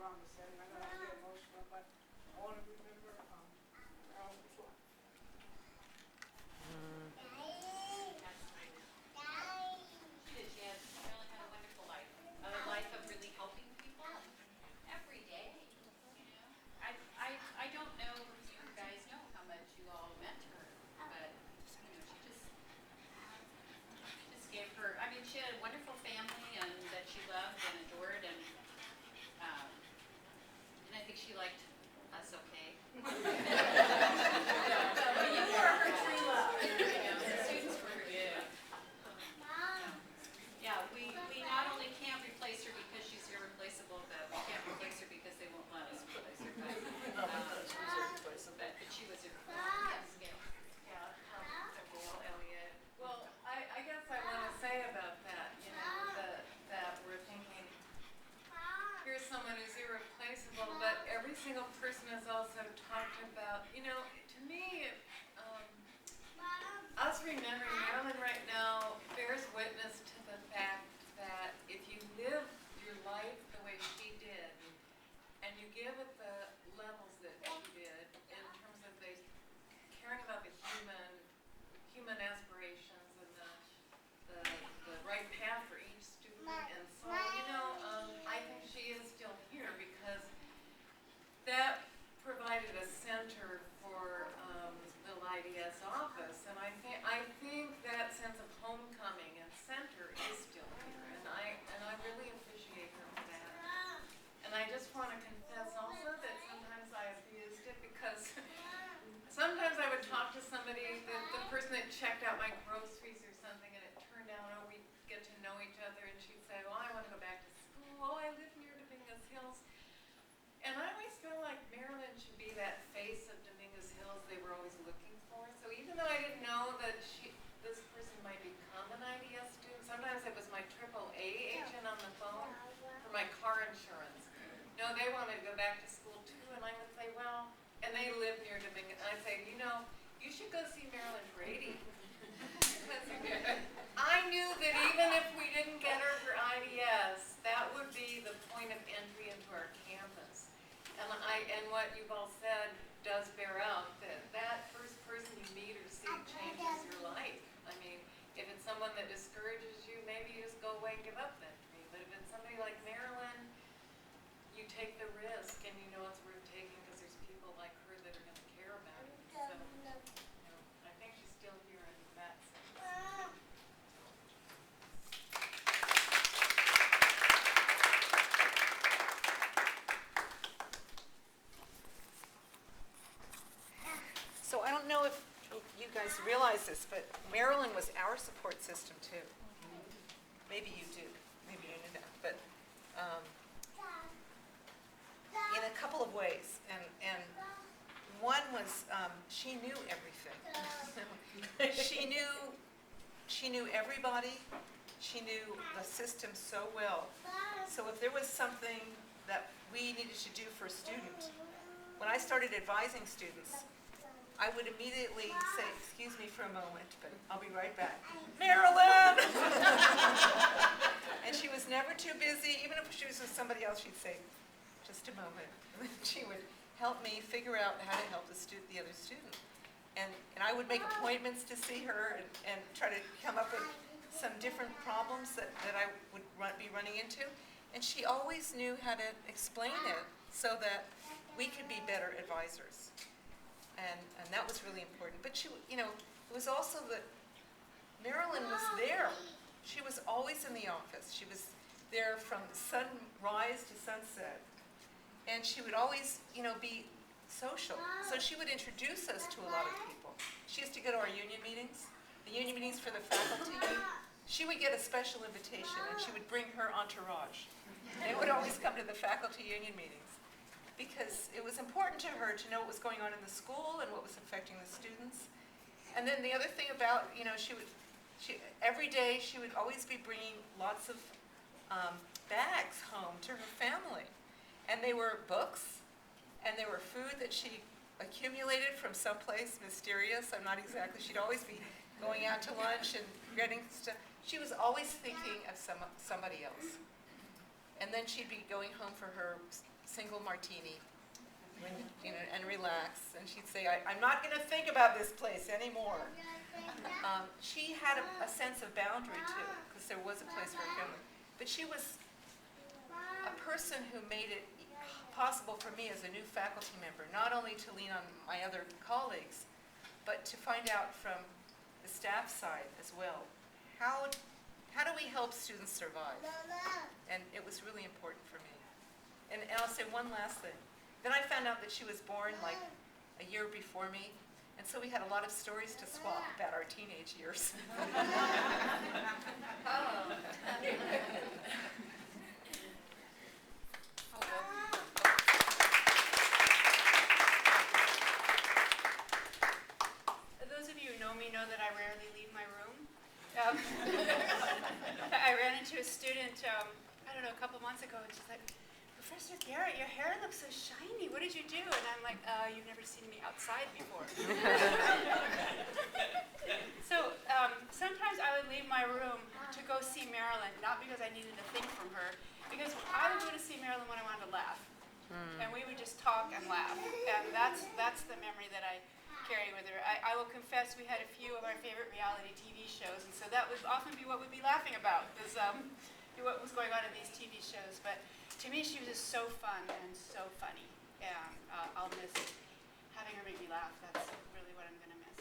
around the setting. I know I get emotional, but I want to remember Carolyn Clark. She did. She really had a wonderful life. A life of really helping people every day. I don't know if you guys know how much you all meant to her, but she just gave her. I mean, she had a wonderful family and that she loved and adored, and I think she liked us okay. You were her true love. The students were good. Yeah, we not only can't replace her because she's irreplaceable, but we can't replace her because they won't let us replace her. But she was irreplaceable. Well, I guess I want to say about that, that we're thinking, here's someone who's irreplaceable, but every single person has also talked about, to me, us remembering Marilyn right now bears witness to the fact that if you live your life the way she did, and you give it the levels that she did in terms of caring about the human aspirations and the right path for each student, and so I think she is still here because that provided a center for the IDS office, and I think that sense of homecoming and center is still here, and I really appreciate her for that. And I just want to confess also that sometimes I abused it because sometimes I would talk to somebody, the person that checked out my groceries or something, and it turned out, we'd get to know each other, and she'd say, well, I want to go back to school. Oh, I live near Dominguez Hills. And I always feel like Marilyn should be that face of Dominguez Hills they were always looking for. So even though I didn't know that this person might become an IDS student, sometimes it was my AAA agent on the phone for my car insurance. No, they wanted to go back to school too, and I would say, well, and they live near Dominguez. And I'd say, you should go see Marilyn Brady. Because I knew that even if we didn't get her for IDS, that would be the point of entry into our campus. And what you've all said does bear out that first person you meet or see changes your life. I mean, if it's someone that discourages you, maybe you just go away and give up that dream. But if it's somebody like Marilyn, you take the risk, and you know it's worth taking because there's people like her that are going to care about it. So, I think she's still here in that sense. So I don't know if you guys realize this, but Marilyn was our support system too. Maybe you do. Maybe you knew that. But in a couple of ways. And one was she knew everything. She knew everybody. She knew the system so well. So if there was something that we needed to do for a student, when I started advising students, I would immediately say, excuse me for a moment, but I'll be right back. Marilyn! And she was never too busy. Even if she was with somebody else, she'd say, just a moment. She would help me figure out how to help the other student. And I would make appointments to see her and try to come up with some different problems that I would be running into. And she always knew how to explain it so that we could be better advisors. And that was really important. But it was also that Marilyn was there. She was always in the office. She was there from sunrise to sunset. And she would always, be social. So she would introduce us to a lot of people. She used to go to our union meetings, the union meetings for the faculty. She would get a special invitation, and she would bring her entourage. They would always come to the faculty union meetings because it was important to her to know what was going on in the school and what was affecting the students. And then the other thing about, every day she would always be bringing lots of bags home to her family. And they were books, and they were food that she accumulated from someplace mysterious. I'm not exactly, she'd always be going out to lunch and getting stuff. She was always thinking of somebody else. And then she'd be going home for her single martini, when, and relax. And she'd say, I'm not going to think about this place anymore. She had a sense of boundary too, because there was a place for her family. But she was a person who made it possible for me as a new faculty member, not only to lean on my other colleagues, but to find out from the staff side as well, how do we help students survive? And it was really important for me. And I'll say one last thing. Then I found out that she was born like a year before me, and so we had a lot of stories to swap about our teenage years. Those of you who know me know that I rarely leave my room. I ran into a student, I don't know, a couple months ago, and she's like, Professor Garrett, your hair looks so shiny. What did you do? And I'm like, you've never seen me outside before. So sometimes I would leave my room to go see Marilyn, not because I needed a thing from her, because I would go to see Marilyn when I wanted to laugh. And we would just talk and laugh. And that's the memory that I carry with her. I will confess we had a few of our favorite reality TV shows, and so that would often be what we'd be laughing about, is what was going on in these TV shows. But to me, she was just so fun and so funny, and I'll miss having her make me laugh. That's really what I'm going to miss.